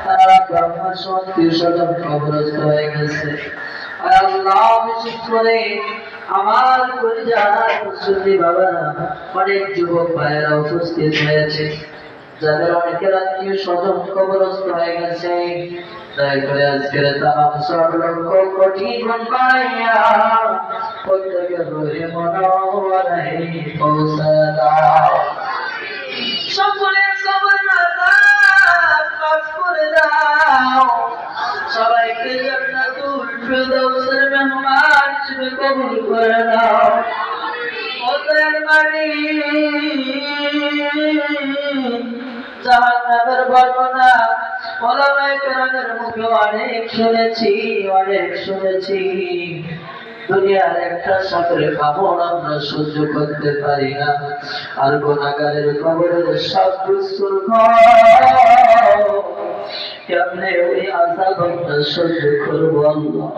তারা ব্রাহ্মণ সমাজের স্বজন কবরস্থ হয়ে গেছে। আল্লাহ বিশেষ করে আমার পরিবার মুসল্লি বাবা অনেক যুবক ভাইয়েরা উপস্থিত হয়েছে, যাদের অনেকের আত্মীয় স্বজন কবরস্থ হয়ে গেছে। দয়া করে আজকের তামাম সব লক্ষ কোটি গুণ বাড়াইয়া প্রত্যেকের রুহে মনোয়ারায় পৌঁছে দাও। সকলের কবর আযাব মাফ করে দাও। সবাইকে জান্নাতুল ফিরদাউসের মেহমান হিসেবে কবুল করে দাও। ওদের মালিক জাহান্নামের বর্ণনা ওলামায়ে কেরামের মুখে অনেক শুনেছি। দুনিয়ার একটা সাপের কামড় আমরা সহ্য করতে পারি না, আর গুনাহগারের কবরের সাপ দুঃসুর কেমনে ওই আযাব আমরা সহ্য করবো আল্লাহ?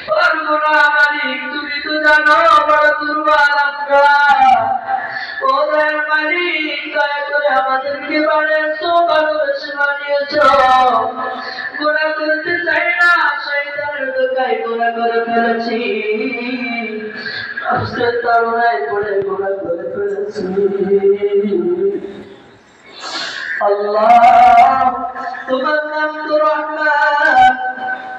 পারবো না মালিক, তুমি তো জানো বড় দুর্বল আমরা। ওদের মালিক দয়া করে আমাদেরকে বানিয়েছো, ভালোবেসে বানিয়েছো। গুনাহ করতে চাই না, শয়তানের ধোঁকায় গুনাহ করে ফেলেছি। আজকের তাড়নায় পড়ে গুনাহ করে ফেলেছি। আল্লাহ তোমার নাম তো রহমান,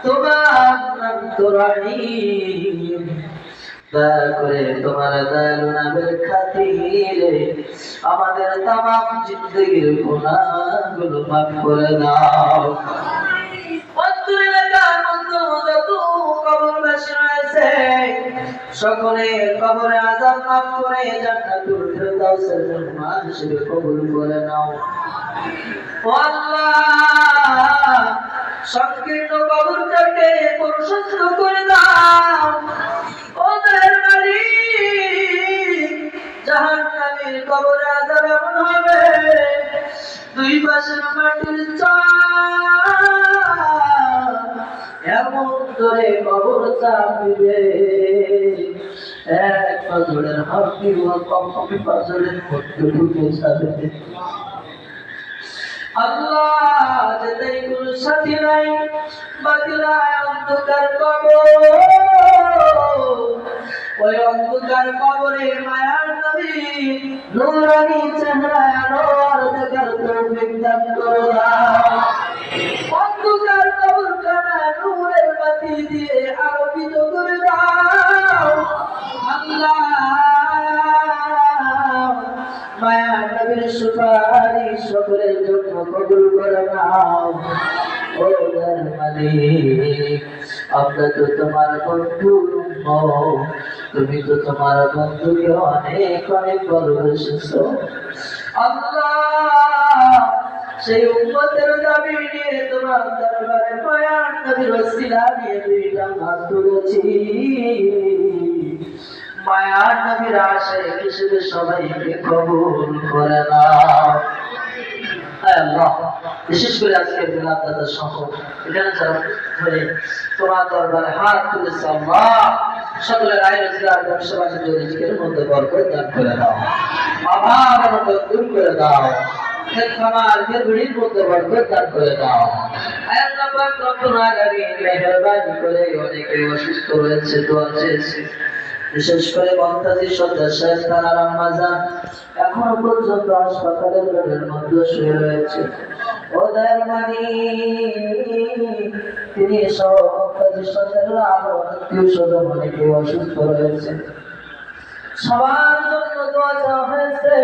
তোমার নাম তো রহিম। দয়া করে তোমার দয়ালু নামের খাতিরে আমাদের তামাম জিন্দেগির গুনাহগুলো মাফ করে দাও। সকলের কবরে আযাব মাফ করে জান্নাতুল ফিরদাউসের মেহমান হিসেবে কবুল করে নাও। ও আল্লাহ, সংকীর্ণ কবরটাকে প্রশস্ত করে দাও। ওদের মালিক জাহান্নামের কবরে আযাব এমন হবে, দুই পাশের মাটির চাপ এমন ধরে কবর চাপিবে, এক পাথরের হাড্ডি ও কম পাথরের মধ্যে ঢুকে যাবে। আল্লাহ, যেতেই কোনো সাথী নাই, বাতিলায় অন্ধকার কবর, ওই অন্ধকার কবরে মায়ার নবী নূরানী চেহারায় আলোর দেখার তৌফিক দান করে দাও। অন্ধকার কবরখানা নূরের বাতি দিয়ে আলোকিত করে দাও। আল্লাহ, মায়ার নবীর সুপারিশ সকলের জন্য কবুল করে নাও। ও দয়ার মালিক, আমরা তো তোমার বন্ধু, তুমি তো তোমার বন্ধুকে অনেক ভালোবেসেছো। আল্লাহ, সেই উম্মতের দাবি নিয়ে তোমার দরবারে মায়ার নবীর ওসিলা নিয়ে দুইটা হাত তুলেছি। মায়ার নবীর আশায় হিসেবে সবাইকে কবুল করে নাও। আল্লাহ, বিশেষ করে আজকের মিলাদ সহ এখানে যারা হয়ে তোমার দরবারে হাত তুলেছে, আল্লাহ সকলের আয় রোজগার ব্যবসা বাণিজ্য রিজিকের মধ্যে বরকত দান করে দাও। অভাব অনটন দূর করে দাও। খামার গৃহিণীর মধ্যে বরকত দান করে দাও। আল্লাহ পাক রব্বুল আলামিন মেহেরবানি করে অনেকে অসুস্থ রয়েছে, দোয়া চেয়েছে। বিশেষ করে মমতাজি সর্দার সাহেব তার আম্মাজান এখনো পর্যন্ত হাসপাতালের বেডের মধ্যে শুয়ে রয়েছে। ও দয়ার মালিক, তিনি সহ মমতাজি সর্দারের আরো আত্মীয় স্বজন অনেকে অসুস্থ রয়েছে। সবার জন্য দোয়া চাওয়া হয়েছে।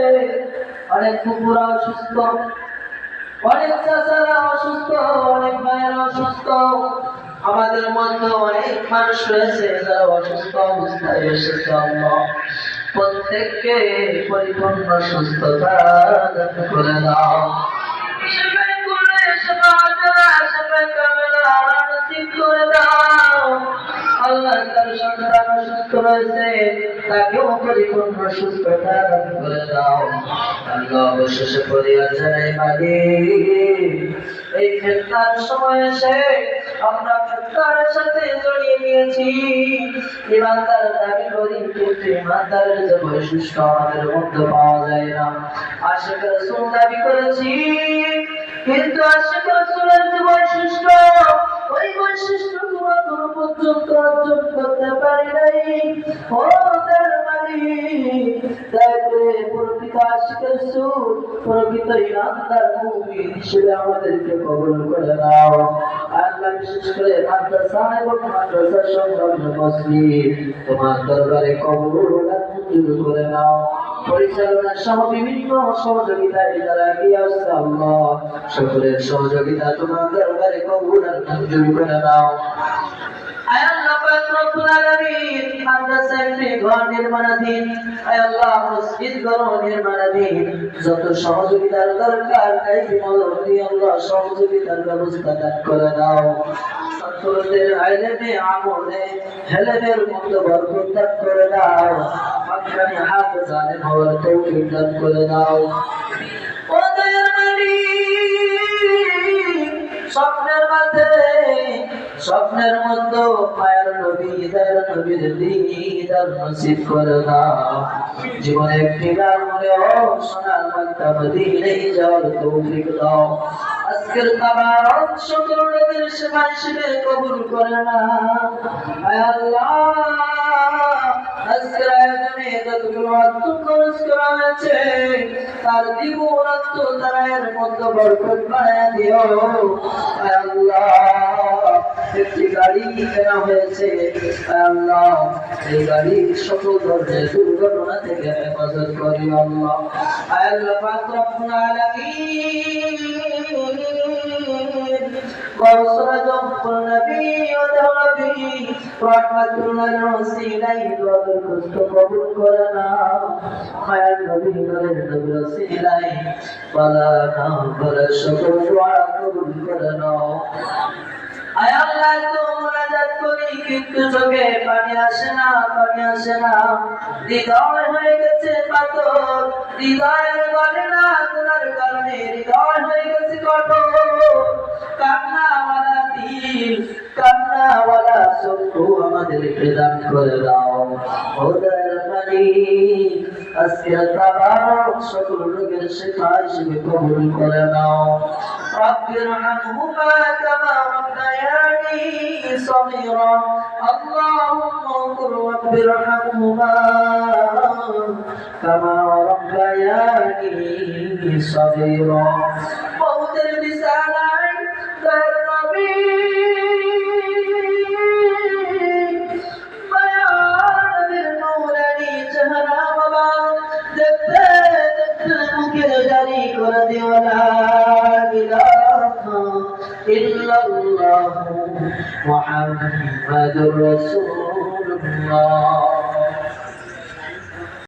অনেক কুকুরা অসুস্থ, অনেক চাচারা অসুস্থ, অনেক ভাইয়েরা অসুস্থ। আমাদের মধ্যে অনেক মানুষ রয়েছে যারা অসুস্থ অবস্থায় এসেছে। আল্লাহ, প্রত্যেককে পরিপূর্ণ সুস্থতা দান করে দাও। আল্লাহ, তার সন্তান অসুস্থ রয়েছে, তাকেও পরিপূর্ণ সুস্থতা দান করে দাও। আল্লাহ, অবশেষে পরিবার জানাই মালিক, এই ফিতনার সময় এসে আমরা ফিতনার সাথে জড়িয়ে নিয়েছি। ইমানদার দাবি করি, কিন্তু ইমানদারের যে বৈশিষ্ট্য আমাদের মধ্যে পাওয়া যায় না। আশিক রাসূল দাবি করেছি, কিন্তু আশিক রাসূলের যে বৈশিষ্ট্য, ওই বৈশিষ্ট্য এখনো পর্যন্ত অর্জন করতে পারি নাই। ও তার মালিক, দয়া করে প্রকৃত আশিক রাসূল, প্রকৃত ইমানদার মুমিন হিসেবে আমাদেরকে কবুল করে নাও। আল্লাহ, বিশেষ করে মাদ্রাসা এবং মাদ্রাসা সংলগ্ন মসজিদ তোমার দরবারে কবুল মঞ্জুর করে নাও। পরিচালনা সহ বিভিন্ন সহযোগিতায় যারা এগিয়ে আসছে আল্লাহ, সকলের সহযোগিতা তোমার দরবারে কবুল আর মঞ্জুর করে নাও। আয় আল্লাহ পাক রব্বুল আলামিন, মাদ্রাসা একটি ঘর নির্মাণাধীন, আয় আল্লাহ মসজিদ ঘর নির্মাণাধীন, যত সহযোগিতার দরকার কাইফি মদতি আল্লাহ সহযোগিতার ব্যবস্থা দান করে দাও। ছাত্রদের ইলমে আমলে হেলেমের মতো বরকত দান করে দাও। মাঝখানে হাফেজানে হওয়ার তৌফিক দান করে দাও। ও দয়ার মালিক, স্বপ্নের মাঝে স্বপ্নের মধ্যে মায়ের নবী দয়ার নবীর দিদার নসিব করে দাও। জীবনে একটি বার মনেও সোনার মক্কা মদিনায় যাওয়ার তৌফিক দাও। আজকের তাবারক সকল নবীর সেবা হিসেবে কবুল করে না। আয় আল্লাহ, আজকের আয়োজনে যতগুলো অর্থ খরচ করা হয়েছে তার দ্বিগুণ অর্থ দ্বারা এর মধ্যে বরকত বাড়ায় দিও। আয় আল্লাহ, একটি গাড়ি কেনা হয়েছে, আল্লাহ এই গাড়ির সকল ধরনের দুর্ঘটনা থেকে হেফাজত করি আল্লাহ। আল্লাহ পাক রব্বুল আলামিন, বরসরাজুল নবী ও নবী রাহমাতুল্লাহ ওসিলাই দরখাস্ত কবুল করে না। মায়ের নবী নূরের নবী ওসিলাই ওয়ালা নাম করে সকল দোয়া কবুল করে নাও। আয় আল্লাহ, তো মুনাজাত করি কিন্তু চোখে পানি আসে না, পানি আসে না। হৃদয় হয়ে গেছে পাথর, হৃদয়ের গলে না গুনার কারণে হৃদয় হয়ে গেছে কঠোর। কান্নাওয়ালা দিল, কান্নাওয়ালা চক্ষু আমাদেরকে দান করে দাও। ও দয়ার মালিক, আজকের তাবারক সকল রোগের শিফা হিসেবে কবুল করে নাও। রব্বিরহামহুমা কামা রব্বায়ানি সগীরা। আল্লাহুম্মা কুল রব্বিরহামহুমা কামা রব্বায়ানি সগীরা। মওতের বিছানায় তার নবী মায়ানবীর নূরানি চেহারা বাবা দেখতে দেখতে মুখের জারি করে দিও লা ইলাহা ইল্লাল্লাহু মুহাম্মাদুর রাসূলুল্লাহ।